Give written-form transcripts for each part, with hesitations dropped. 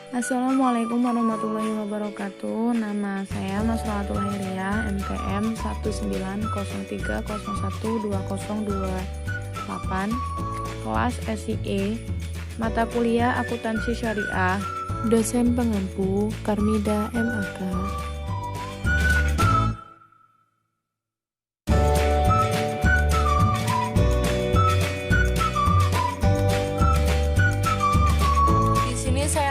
Assalamualaikum warahmatullahi wabarakatuh. Nama saya Masroatul Hairiyah, MTM 1901012028, kelas SIE, mata kuliah Akuntansi Syariah, dosen pengampu Karmida MAK.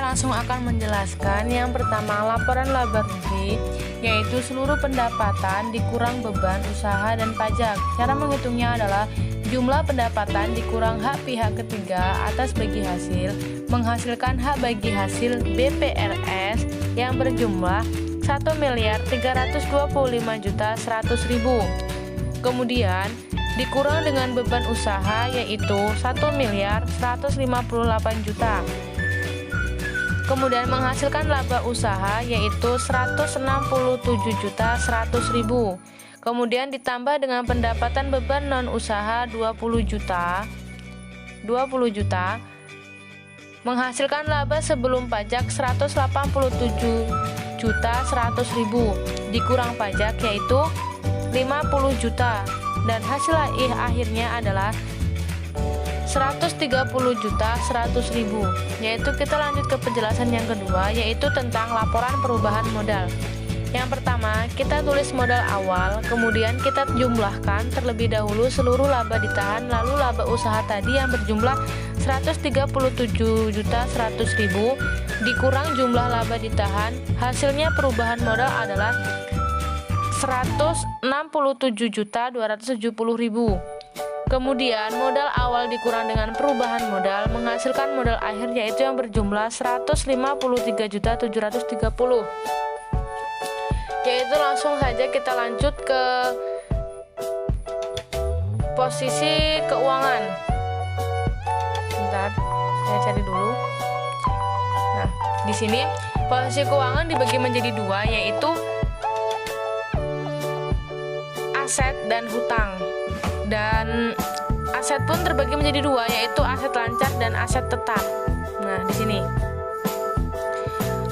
Langsung akan menjelaskan yang pertama laporan laba rugi, yaitu seluruh pendapatan dikurang beban usaha dan pajak. Cara menghitungnya adalah jumlah pendapatan dikurang hak pihak ketiga atas bagi hasil menghasilkan hak bagi hasil BPRS yang berjumlah 1.325.100.000. Kemudian dikurang dengan beban usaha yaitu 1.158 juta. Kemudian menghasilkan laba usaha yaitu 167.100.000. Kemudian ditambah dengan pendapatan beban non usaha 20 juta. Menghasilkan laba sebelum pajak 187.100.000. Dikurang pajak yaitu 50 juta dan hasil akhirnya adalah 130.100.000. Yaitu kita lanjut ke penjelasan yang kedua, yaitu tentang laporan perubahan modal. Yang pertama, kita tulis modal awal, kemudian kita jumlahkan terlebih dahulu seluruh laba ditahan, lalu laba usaha tadi yang berjumlah 137.100.000 dikurang jumlah laba ditahan, hasilnya perubahan modal adalah 167.270.000. Kemudian modal awal dikurang dengan perubahan modal menghasilkan modal akhir yaitu yang berjumlah 153.730. Yaitu langsung saja kita lanjut ke posisi keuangan. Bentar, saya cari dulu. Nah, di sini posisi keuangan dibagi menjadi dua, yaitu aset dan hutang. Dan aset pun terbagi menjadi dua, yaitu aset lancar dan aset tetap. Nah, di sini.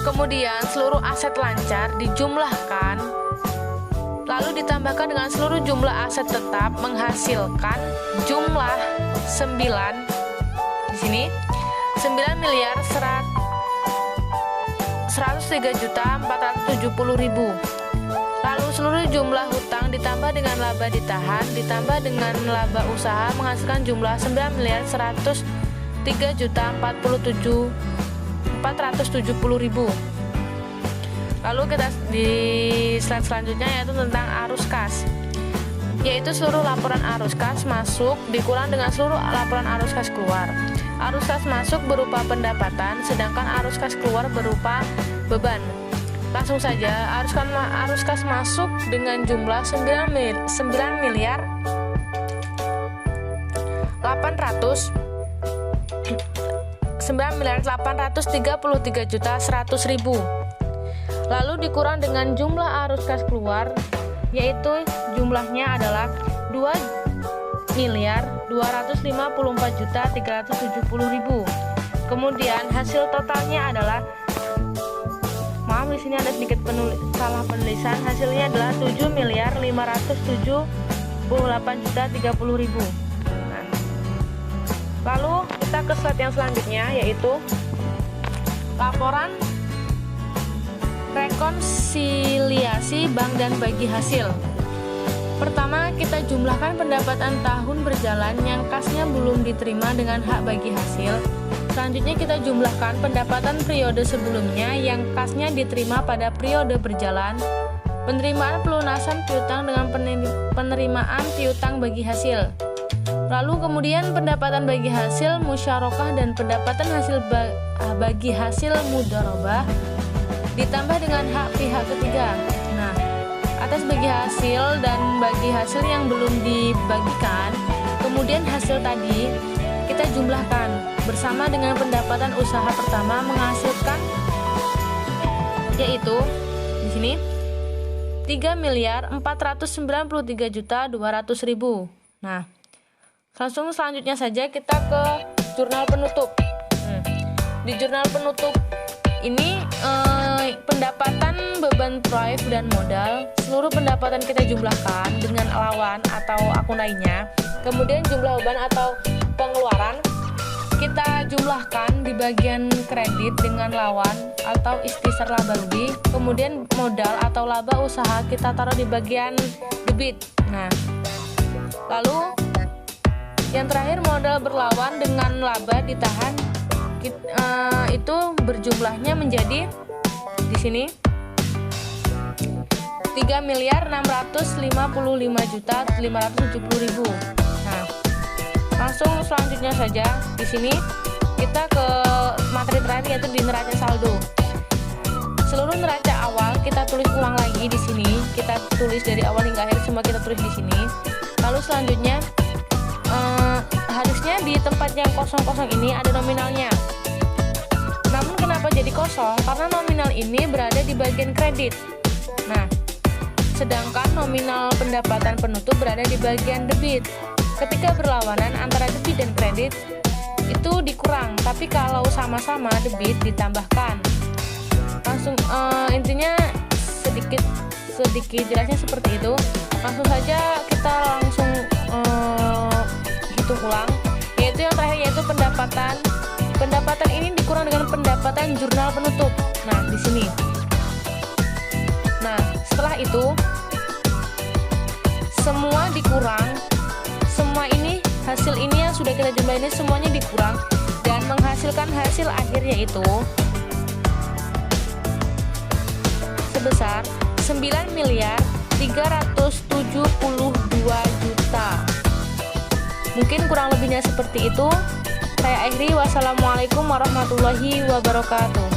Kemudian seluruh aset lancar dijumlahkan, lalu ditambahkan dengan seluruh jumlah aset tetap menghasilkan jumlah 9. Di sini 9.103.470.000. Lalu seluruh jumlah hutang ditambah dengan laba ditahan ditambah dengan laba usaha menghasilkan jumlah 9.103.470.000. Lalu kita di slide selanjutnya yaitu tentang arus kas, yaitu seluruh laporan arus kas masuk dikurang dengan seluruh laporan arus kas keluar. Arus kas masuk berupa pendapatan, sedangkan arus kas keluar berupa beban. Langsung saja, arus kas masuk dengan jumlah 9.833.100.000. Lalu dikurang dengan jumlah arus kas keluar, yaitu jumlahnya adalah 2.254.370.000. Kemudian hasil totalnya adalah, maaf di sini ada sedikit salah penulisan, hasilnya adalah 7.578.030.000. Nah, lalu kita ke slide yang selanjutnya, yaitu laporan rekonsiliasi bank dan bagi hasil. Pertama, kita jumlahkan pendapatan tahun berjalan yang kasnya belum diterima dengan hak bagi hasil. Selanjutnya kita jumlahkan pendapatan periode sebelumnya yang kasnya diterima pada periode berjalan, penerimaan pelunasan piutang dengan penerimaan piutang bagi hasil. Lalu kemudian pendapatan bagi hasil musyarakah dan pendapatan hasil bagi hasil mudharabah ditambah dengan hak pihak ketiga. Nah, atas bagi hasil dan bagi hasil yang belum dibagikan, kemudian hasil tadi kita jumlahkan bersama dengan pendapatan usaha pertama menghasilkan, yaitu di sini 3.493.200.000. Nah, Langsung selanjutnya saja kita ke jurnal penutup. Di jurnal penutup ini pendapatan, beban proyek dan modal, seluruh pendapatan kita jumlahkan dengan lawan atau akun lainnya. Kemudian jumlah beban atau pengeluaran kita jumlahkan di bagian kredit dengan lawan atau ikhtisar laba rugi. Kemudian modal atau laba usaha kita taruh di bagian debit. Nah, lalu yang terakhir modal berlawan dengan laba ditahan, itu berjumlahnya menjadi di sini 3.655.570.000. Nah, langsung selanjutnya saja di sini kita ke materi terakhir, yaitu di neraca saldo. Seluruh neraca awal kita tulis ulang lagi di sini. Kita tulis dari awal hingga akhir, semua kita tulis di sini. Lalu selanjutnya harusnya di tempat yang kosong-kosong ini ada nominalnya. Namun kenapa jadi kosong? Karena nominal ini berada di bagian kredit. Nah, sedangkan nominal pendapatan penutup berada di bagian debit. Ketika berlawanan antara debit dan kredit itu dikurang, tapi kalau sama-sama debit ditambahkan. Langsung intinya sedikit jelasnya seperti itu. Langsung saja kita langsung hitung ulang, yaitu yang terakhir, yaitu pendapatan ini dikurang dengan pendapatan jurnal penutup. Nah, di sini. Nah, setelah itu semua dikurang, semua ini hasil ini yang sudah kita jumlah ini semuanya dikurang dan menghasilkan hasil akhir, yaitu sebesar 9.372.000.000. Mungkin kurang lebihnya seperti itu. Saya akhiri. Wassalamualaikum warahmatullahi wabarakatuh.